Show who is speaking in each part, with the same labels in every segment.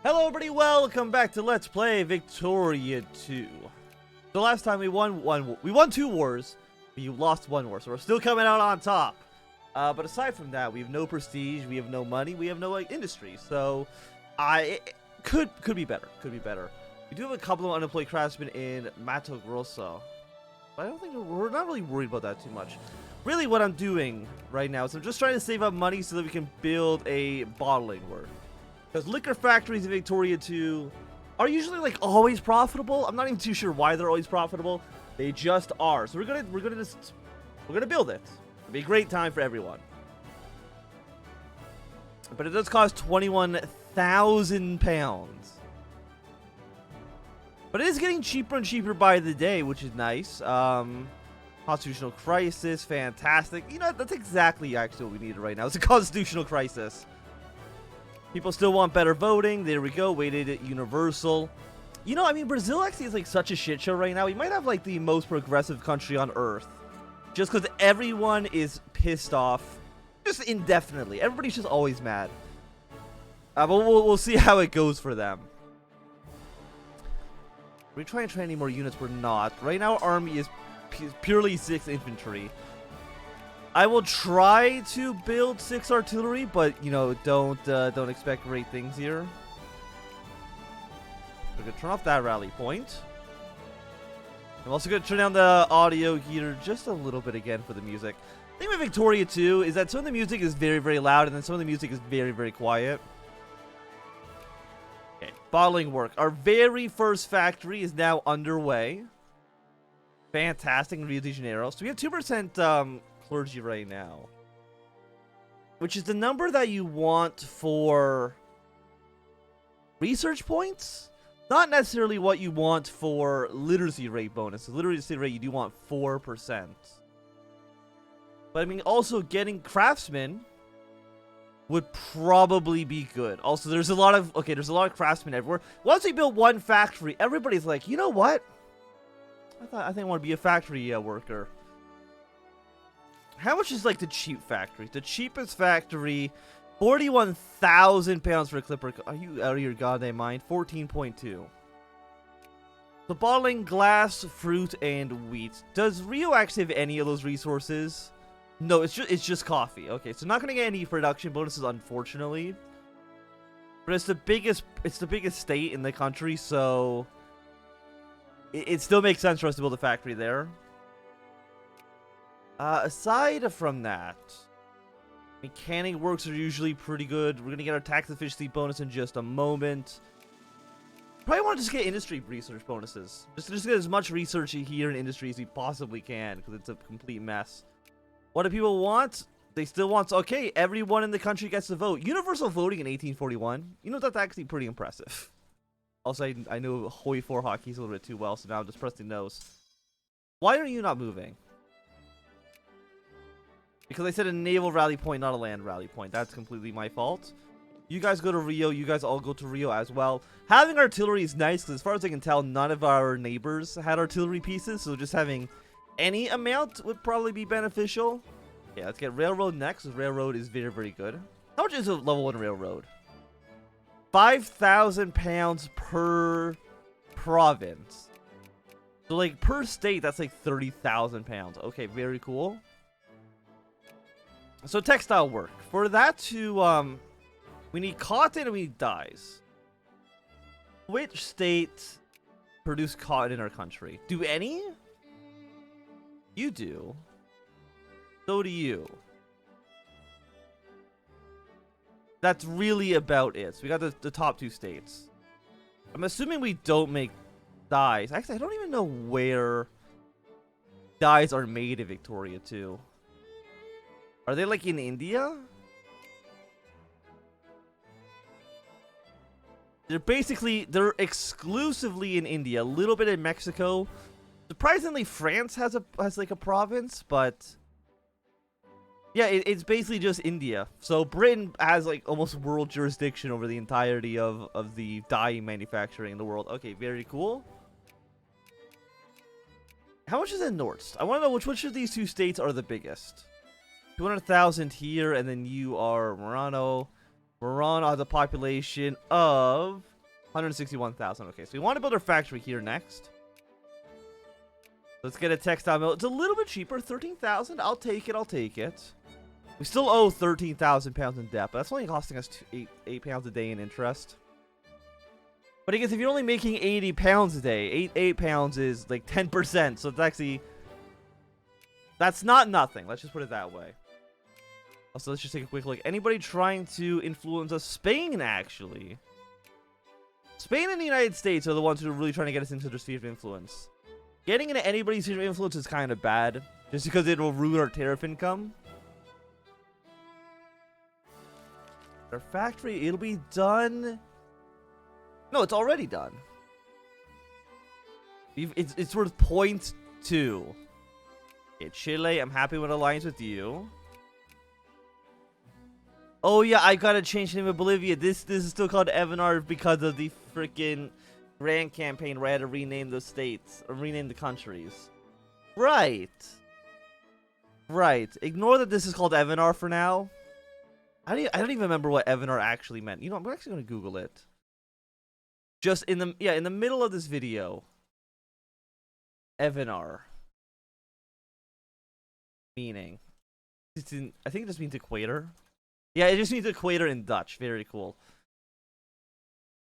Speaker 1: Hello everybody, welcome back to Let's Play Victoria 2. The last time we won two wars, we lost one war, so we're still coming out on top. But aside from that, we have no prestige, we have no money, we have no industry, so it could be better, We do have a couple of unemployed craftsmen in Mato Grosso, but I don't think we're not really worried about that too much. Really what I'm doing right now is I'm just trying to save up money so that we can build a bottling work. Because liquor factories in Victoria 2 are usually like always profitable. I'm not even too sure why they're always profitable. They just are. So we're gonna build it. It'll be a great time for everyone. But it does cost 21,000 pounds. But it is getting cheaper and cheaper by the day, which is nice. Constitutional crisis, fantastic. You know, that's exactly actually what we need right now. It's a constitutional crisis. People still want better voting. There we go. Weighted universal. You know, I mean, Brazil actually is like such a shit show right now. We might have like the most progressive country on earth. Just because everyone is pissed off. Just indefinitely. Everybody's just always mad. But we'll see how it goes for them. We're trying to train any more units. We're not. Right now, our army is purely 6 infantry. I will try to build 6 artillery, but you know, don't expect great things here. We're gonna turn off that rally point. I'm also gonna turn down the audio here just a little bit again for the music. The thing with Victoria 2 is that some of the music is very, very loud, and then some of the music is very, very quiet. Okay, bottling work. Our very first factory is now underway. Fantastic in Rio de Janeiro. So we have 2% clergy right now, which is the number that you want for research points, not necessarily what you want for literacy rate bonus. The literacy rate you do want 4%, but I mean also getting craftsmen would probably be good. Also, there's a lot of craftsmen everywhere. Once we build one factory, everybody's like, you know what? I think I want to be a factory worker. How much is like the cheap factory? The cheapest factory, 41,000 pounds for a clipper. Are you out of your goddamn mind? 14.2. So bottling glass, fruit, and wheat. Does Rio actually have any of those resources? No, it's just coffee. Okay, so not gonna get any production bonuses, unfortunately. But it's the biggest state in the country, so it still makes sense for us to build a factory there. Aside from that, mechanic works are usually pretty good. We're gonna get our tax efficiency bonus in just a moment. Probably want to just get industry research bonuses. Just get as much research here in industry as we possibly can, because it's a complete mess. What do people want? They still want, okay, everyone in the country gets to vote. Universal voting in 1841. You know, that's actually pretty impressive. Also, I know Hoi 4 hockey's a little bit too well, so now I'm just pressing nose. Why are you not moving? Because I said a naval rally point, not a land rally point. That's completely my fault. You guys go to Rio. You guys all go to Rio as well. Having artillery is nice because as far as I can tell, none of our neighbors had artillery pieces. So just having any amount would probably be beneficial. Yeah, let's get railroad next. Railroad is very, very good. How much is a level 1 railroad? 5,000 pounds per province. So like per state, that's like 30,000 pounds. Okay, very cool. So textile work. For that to, we need cotton and we need dyes. Which states produce cotton in our country? Do any? You do. So do you. That's really about it. So we got the top 2 states. I'm assuming we don't make dyes. Actually, I don't even know where dyes are made in Victoria 2. Are they like in India? They're exclusively in India. A little bit in Mexico. Surprisingly, France has like a province, but yeah, it's basically just India. So Britain has like almost world jurisdiction over the entirety of the dye manufacturing in the world. Okay, very cool. How much is in North? I want to know which of these 2 states are the biggest. 200,000 here, and then you are Murano. Murano has a population of 161,000. Okay, so we want to build our factory here next. Let's get a textile mill. It's a little bit cheaper, 13,000. I'll take it. I'll take it. We still owe 13,000 pounds in debt, but that's only costing us 8 pounds a day in interest. But I guess if you're only making 80 pounds a day, 8 pounds is like 10%. So it's actually, that's not nothing. Let's just put it that way. Also, let's just take a quick look. Anybody trying to influence us? Spain, actually. Spain and the United States are the ones who are really trying to get us into their sphere of influence. Getting into anybody's sphere of influence is kind of bad, just because it will ruin our tariff income. Our factory, it'll be done. No, it's already done. It's worth 0.2. Okay, Chile, I'm happy with alliance with you. Oh yeah, I gotta change the name of Bolivia. This is still called Evanar because of the freaking Grand Campaign where I had to rename the states or rename the countries. Right. Right. Ignore that this is called Evanar for now. I don't even remember what Evanar actually meant. You know, I'm actually gonna Google it. Just in the middle of this video. Evanar. Meaning. I think it just means equator. Yeah, it just means equator in Dutch. Very cool.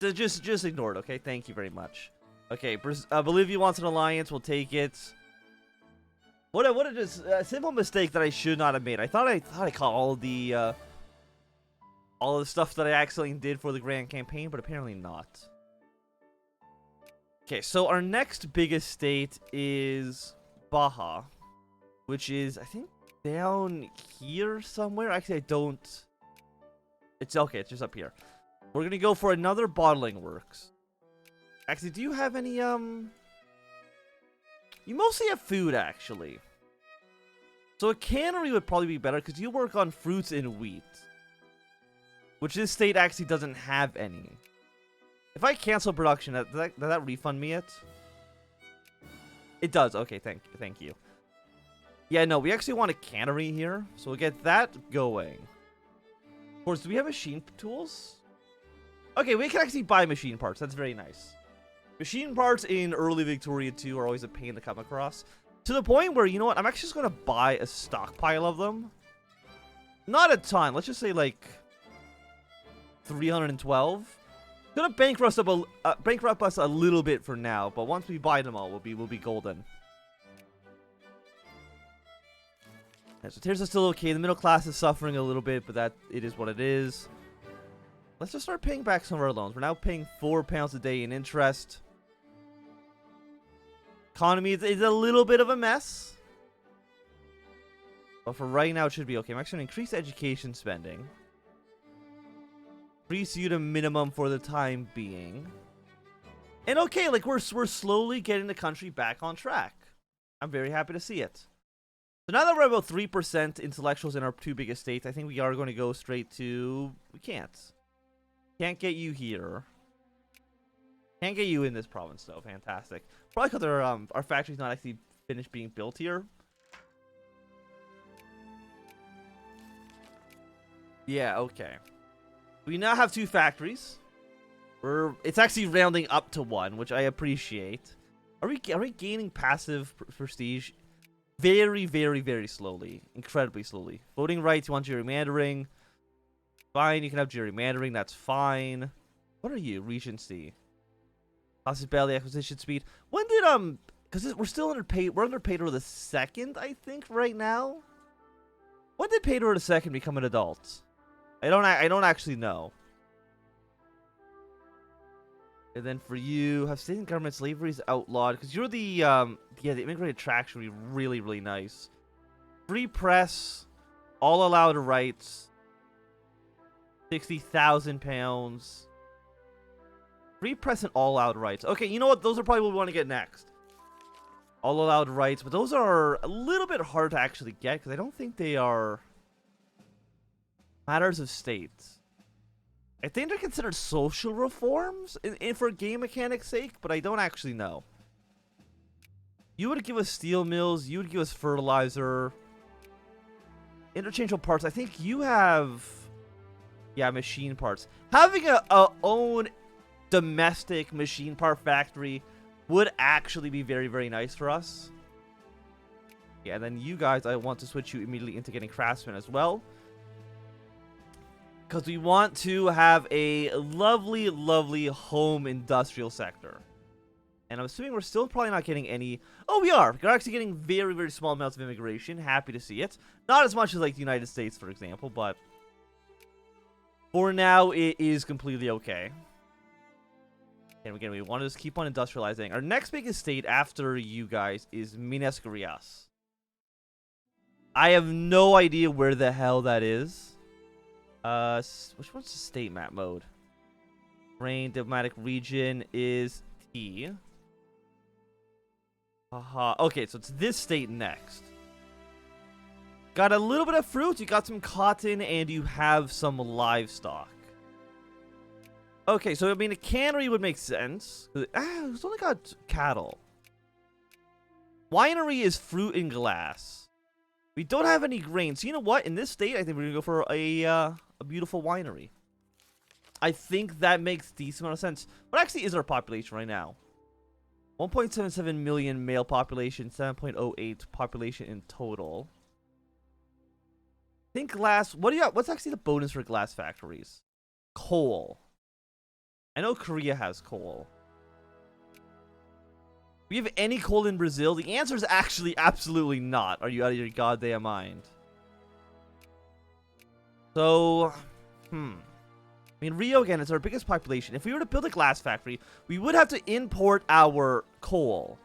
Speaker 1: So just ignore it, okay? Thank you very much. Okay, Bolivia wants an alliance. We'll take it. What a simple mistake that I should not have made. I thought I caught all the stuff that I accidentally did for the Grand Campaign, but apparently not. Okay, so our next biggest state is Baja, which is, I think, down here somewhere. Actually, I don't. It's okay. It's just up here. We're gonna go for another bottling works. Actually, do you have any You mostly have food, actually. So a cannery would probably be better because you work on fruits and wheat, which this state actually doesn't have any. If I cancel production, does that refund me it? It does. Okay, thank you. Yeah, no, we actually want a cannery here, so we'll get that going. Of course, do we have machine tools? Okay, we can actually buy machine parts. That's very nice. Machine parts in early Victoria 2 are always a pain to come across. To the point where, you know what, I'm actually just going to buy a stockpile of them. Not a ton. Let's just say, like, 312. Gonna bankrupt us a little bit for now, but once we buy them all, we'll be golden. Yeah, so tiers are still okay. The middle class is suffering a little bit, but it is what it is. Let's just start paying back some of our loans. We're now paying 4 pounds a day in interest. Economy is a little bit of a mess, but for right now, it should be okay. I'm actually gonna increase education spending. Increase you to minimum for the time being. And okay, like we're slowly getting the country back on track. I'm very happy to see it. So now that we're about 3% intellectuals in our two biggest states, I think we are going to go straight to... We can't. Can't get you here. Can't get you in this province, though. Fantastic. Probably because our factory's not actually finished being built here. Yeah, okay. We now have 2 factories. It's actually rounding up to 1, which I appreciate. Are we gaining passive prestige? Very, very, very slowly. Incredibly slowly. Voting rights, you want gerrymandering. Fine, you can have gerrymandering, that's fine. What are you? Regency. Hospitality acquisition speed. When did because we're still underpaid. We're underpaid over the 2nd, I think, right now. When did Pedro II become an adult? I don't actually know. And then for you, have state and government slavery is outlawed because you're the the immigrant attraction would be really, really nice. Free press, all allowed rights. 60,000 pounds. Free press and all allowed rights. Okay, you know what? Those are probably what we want to get next. All allowed rights, but those are a little bit hard to actually get because I don't think they are matters of state. I think they're considered social reforms for game mechanics' sake, but I don't actually know. You would give us steel mills. You would give us fertilizer. Interchangeable parts. I think you have... Yeah, machine parts. Having a own domestic machine part factory would actually be very, very nice for us. Yeah, and then you guys, I want to switch you immediately into getting craftsmen as well. Because we want to have a lovely, lovely home industrial sector. And I'm assuming we're still probably not getting any... Oh, we are! We're actually getting very, very small amounts of immigration. Happy to see it. Not as much as, like, the United States, for example, but... For now, it is completely okay. And again, we want to just keep on industrializing. Our next biggest state after you guys is Minas Gerais. I have no idea where the hell that is. Which one's the state map mode? Rain diplomatic region is T. Haha. Okay, so it's this state next. Got a little bit of fruit, you got some cotton, and you have some livestock. Okay, so I mean a cannery would make sense. It's only got cattle. Winery is fruit and glass. We don't have any grain, so you know what? In this state, I think we're gonna go for a beautiful winery. I think that makes decent amount of sense. What actually is our population right now? 1.77 million male population, 7.08 population in total. I think glass. What do you got? What's actually the bonus for glass factories? Coal. I know Korea has coal. Do we have any coal in Brazil? The answer is actually absolutely not. Are you out of your goddamn mind? So, I mean, Rio, again, is our biggest population. If we were to build a glass factory, we would have to import our coal.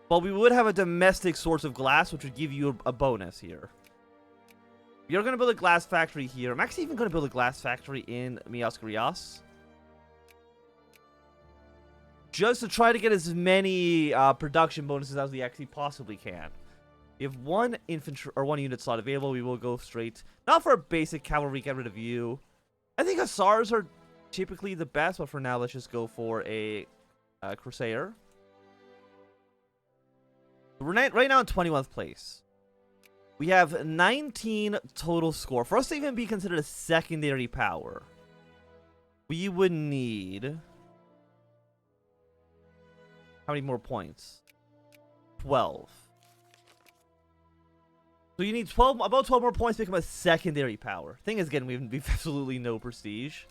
Speaker 1: But we would have a domestic source of glass, which would give you a bonus here. We are going to build a glass factory here. I'm actually even going to build a glass factory in Minas Gerais. Just to try to get as many production bonuses as we actually possibly can. We have one infantry or one unit slot available. We will go straight. Not for a basic cavalry, get rid of you. I think Hussars are typically the best, but for now, let's just go for a Crusader. We're right now in 21th place. We have 19 total score. For us to even be considered a secondary power, we would need... How many more points? 12. So you need about 12 more points to become a secondary power. Thing is, again, we've absolutely no prestige.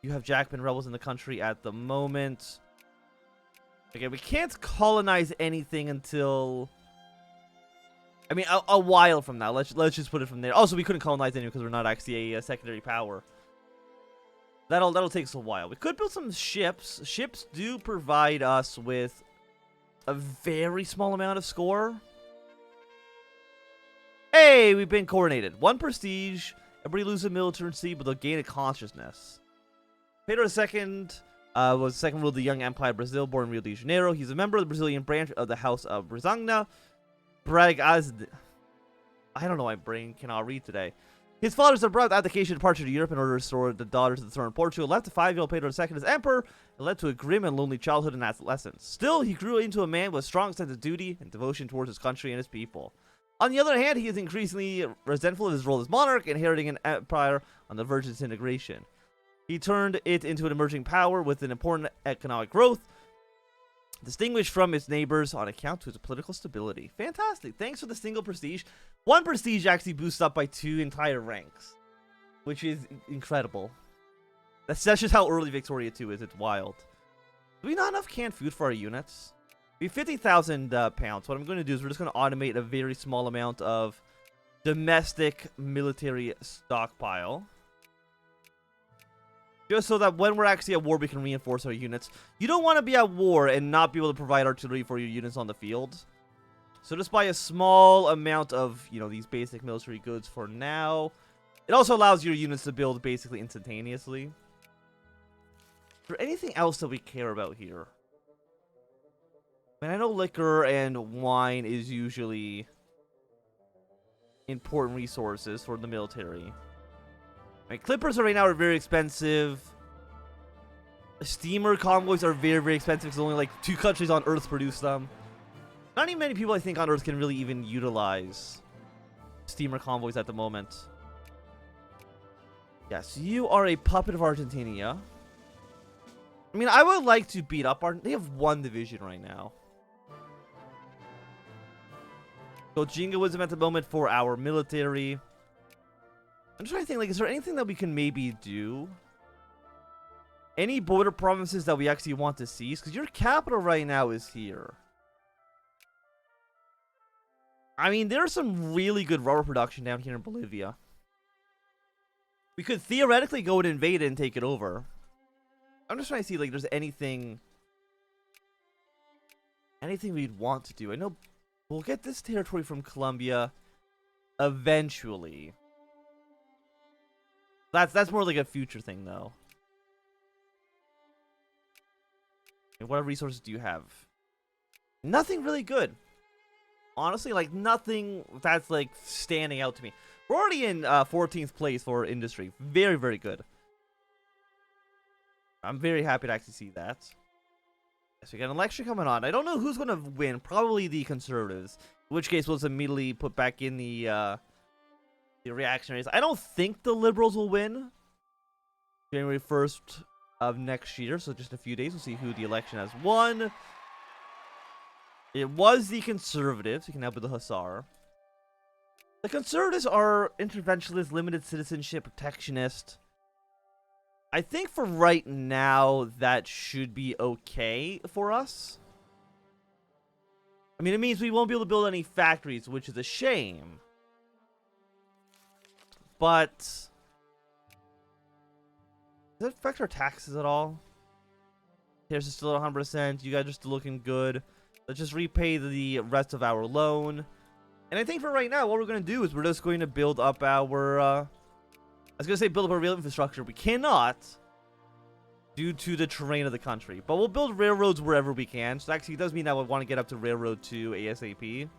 Speaker 1: You have Jackman rebels in the country at the moment. Again, we can't colonize anything until... I mean, a while from now. Let's just put it from there. Also, we couldn't colonize anything because we're not actually a secondary power. That'll take us a while. We could build some ships. Ships do provide us with a very small amount of score. Hey, we've been coronated. 1 prestige. Everybody loses a militancy, but they'll gain a consciousness. Pedro II was the second ruler of the young empire of Brazil, born in Rio de Janeiro. He's a member of the Brazilian branch of the House of Brazagna. I don't know, my brain cannot read today. His father's abrupt abdication and departure to Europe in order to restore the daughters of the throne of Portugal left the 5-year-old Pedro II as emperor and led to a grim and lonely childhood and adolescence. Still, he grew into a man with a strong sense of duty and devotion towards his country and his people. On the other hand, he is increasingly resentful of his role as monarch, inheriting an empire on the verge of disintegration. He turned it into an emerging power with an important economic growth, distinguished from its neighbors on account to its political stability. Fantastic. Thanks for the single prestige. 1 prestige actually boosts up by 2 entire ranks, which is incredible. That's just how early Victoria 2 is. It's wild. Do we not have enough canned food for our units? We have 50,000 pounds. What I'm going to do is we're just going to automate a very small amount of domestic military stockpile. Just so that when we're actually at war, we can reinforce our units. You don't want to be at war and not be able to provide artillery for your units on the field. So just buy a small amount of, you know, these basic military goods for now. It also allows your units to build basically instantaneously. Is there anything else that we care about here? I mean, I know liquor and wine is usually important resources for the military. I mean, clippers right now are very expensive. Steamer convoys are very, very expensive because only like 2 countries on Earth produce them. Not even many people, I think, on Earth can really even utilize steamer convoys at the moment. Yes, you are a puppet of Argentina. I mean, I would like to beat up our... They have one division right now. So jingoism at the moment for our military. I'm trying to think, like, is there anything that we can maybe do? Any border provinces that we actually want to seize? Because your capital right now is here. I mean, there's some really good rubber production down here in Bolivia. We could theoretically go and invade it and take it over. I'm just trying to see, like, there's anything we'd want to do. I know we'll get this territory from Colombia eventually. That's more like a future thing, though. And what resources do you have? Nothing really good. Honestly, like, nothing that's, like, standing out to me. We're already in 14th place for industry. Very, very good. I'm very happy to actually see that. Yes, we got an election coming on. I don't know who's going to win. Probably the Conservatives. In which case, we'll just immediately put back in the reactionaries. I don't think the Liberals will win. January 1st of next year. So just a few days. We'll see who the election has won. It was the Conservatives. You can help with the Hussar. The Conservatives are interventionist, limited citizenship, protectionist. I think for right now, that should be okay for us. I mean, it means we won't be able to build any factories, which is a shame. But does that affect our taxes at all? Here's still at 100%. You guys are still looking good. Let's just repay the rest of our loan. And I think for right now, what we're going to do is we're just going to build up our... I was going to say build up our rail infrastructure. We cannot due to the terrain of the country. But we'll build railroads wherever we can. So actually, it does mean that we want to get up to Railroad 2 ASAP.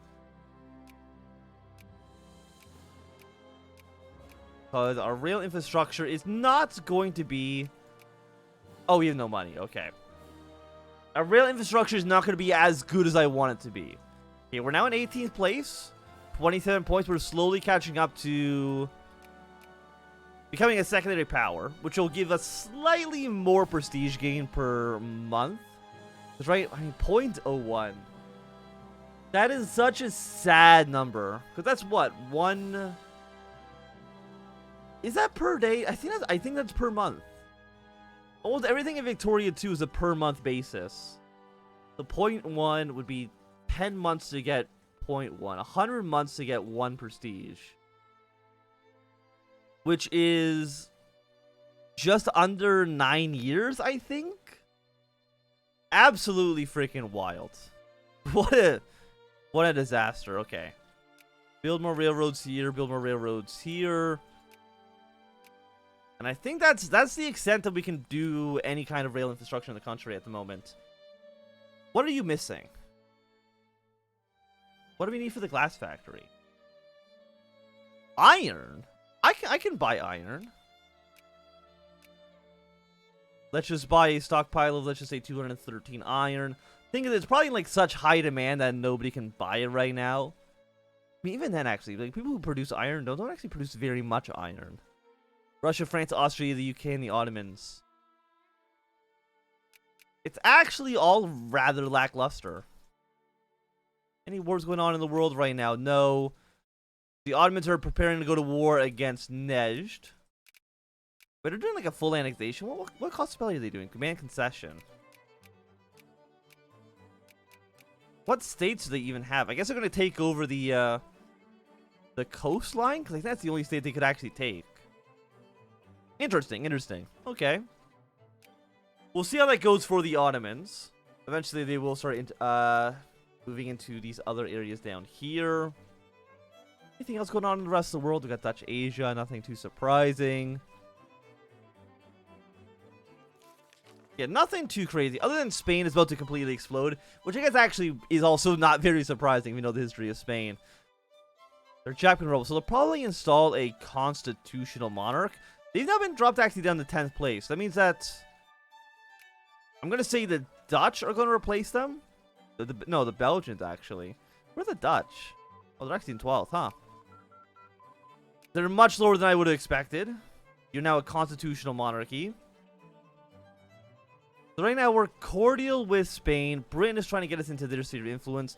Speaker 1: Because our rail infrastructure is not going to be... Oh, we have no money. Okay. Our rail infrastructure is not going to be as good as I want it to be. Okay, we're now in 18th place. 27 points. We're slowly catching up to becoming a secondary power, which will give us slightly more prestige gain per month. That's right. I mean, 0.01. That is such a sad number. Because that's what? One... Is that per day? I think that's per month. Almost everything in Victoria 2 is a per month basis. The 0.1 would be 10 months to get 0.1. 100 months to get 1 prestige. Which is just under 9 years, I think? Absolutely freaking wild. What a disaster. Okay. Build more railroads here, build more railroads here. And I think that's the extent that we can do any kind of rail infrastructure in the country at the moment. What are you missing? What do we need for the glass factory? Iron? I can buy iron. Let's just buy a stockpile of, let's just say, 213 iron. Think of it, it's probably in, like, such high demand that nobody can buy it right now. I mean, even then, actually, like, people who produce iron don't actually produce very much iron. Russia, France, Austria, the UK, and the Ottomans. It's actually all rather lackluster. Any wars going on in the world right now? No. The Ottomans are preparing to go to war against Nejd. But they're doing like a full annexation. What possibility are they doing? Command concession. What states do they even have? I guess they're going to take over the coastline? Because I think that's the only state they could actually take. Interesting, interesting. Okay. We'll see how that goes for the Ottomans. Eventually, they will start moving into these other areas down here. Anything else going on in the rest of the world? We got Dutch Asia, nothing too surprising. Yeah, nothing too crazy. Other than Spain is about to completely explode, which I guess actually is also not very surprising if you know the history of Spain. They're Japan rebels, so they'll probably install a constitutional monarch. They've now been dropped actually down to 10th place. That means that I'm going to say the Dutch are going to replace them. No, the Belgians, actually. Where are the Dutch? Oh, they're actually in 12th, huh? They're much lower than I would have expected. You're now a constitutional monarchy. So right now we're cordial with Spain. Britain is trying to get us into their sphere of influence.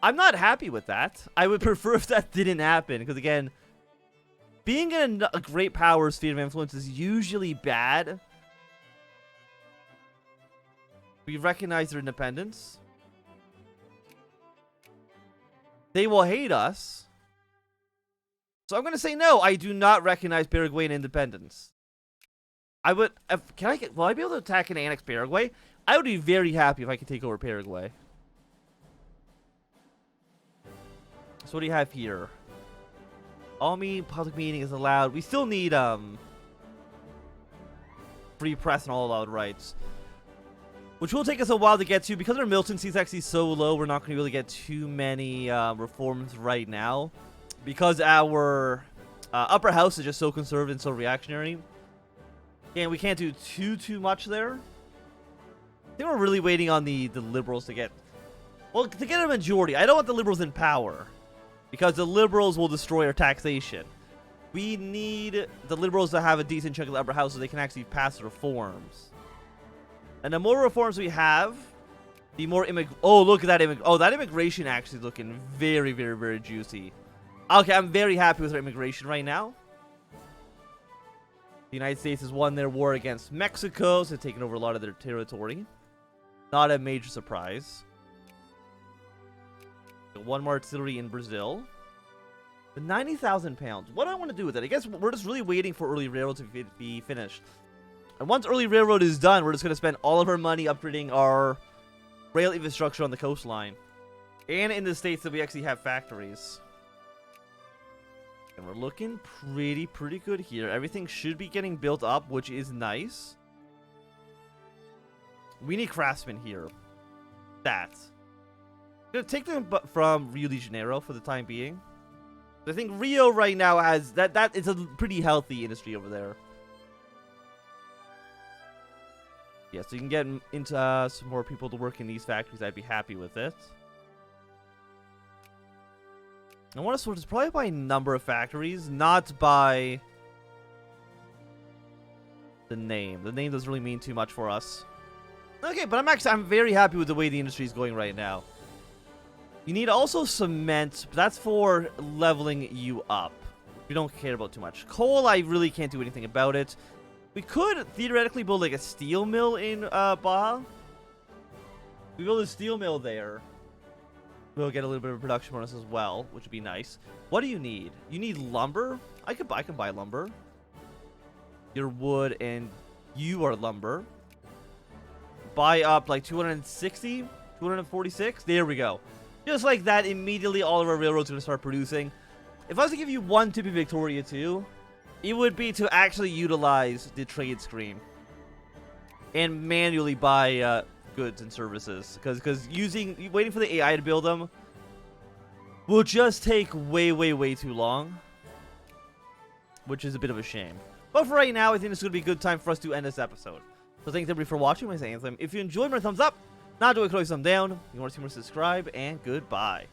Speaker 1: I'm not happy with that. I would prefer if that didn't happen. Because again, being in a great power sphere of influence is usually bad. We recognize their independence. They will hate us. So I'm going to say no. I do not recognize Paraguayan independence. I would... will I be able to attack and annex Paraguay? I would be very happy if I could take over Paraguay. So what do you have here? All public meeting is allowed. We still need free press and all allowed rights. Which will take us a while to get to. Because our militancy is actually so low, we're not going to really get too many reforms right now. Because our upper house is just so conservative and so reactionary. And we can't do too much there. I think we're really waiting on the liberals to get... Well, to get a majority. I don't want the liberals in power. Because the liberals will destroy our taxation. We need the liberals to have a decent chunk of the upper house so they can actually pass reforms. And the more reforms we have, the more oh, look at that that immigration actually looking very, very, very juicy. Okay, I'm very happy with our immigration right now. The United States has won their war against Mexico, so taking over a lot of their territory. Not a major surprise. One more artillery in Brazil. The 90,000 pounds. What do I want to do with it? I guess we're just really waiting for early railroad to be finished. And once early railroad is done, we're just going to spend all of our money upgrading our rail infrastructure on the coastline. And in the states that we actually have factories. And we're looking pretty good here. Everything should be getting built up, which is nice. We need craftsmen here. I'm gonna take them from Rio de Janeiro for the time being. I think Rio right now has that is a pretty healthy industry over there. Yeah, so you can get into some more people to work in these factories. I'd be happy with it. I want to sort this probably by number of factories, not by the name. The name doesn't really mean too much for us. Okay, but I'm very happy with the way the industry is going right now. You need also cement, but that's for leveling you up. We don't care about too much. Coal, I really can't do anything about it. We could theoretically build like a steel mill in Baja. We build a steel mill there. We'll get a little bit of a production bonus as well, which would be nice. What do you need? You need lumber? I can buy lumber. Your wood and you are lumber. Buy up like 260, 246. There we go. Just like that, immediately all of our railroads are going to start producing. If I was to give you one tip in Victoria 2, it would be to actually utilize the trade screen and manually buy goods and services, because waiting for the AI to build them will just take way too long, which is a bit of a shame. But for right now, I think this is going to be a good time for us to end this episode. So thanks everybody for watching. My name is Anthnwam. If you enjoyed, my thumbs up. Not doing a thumbs down. If you want to see more, subscribe, and goodbye.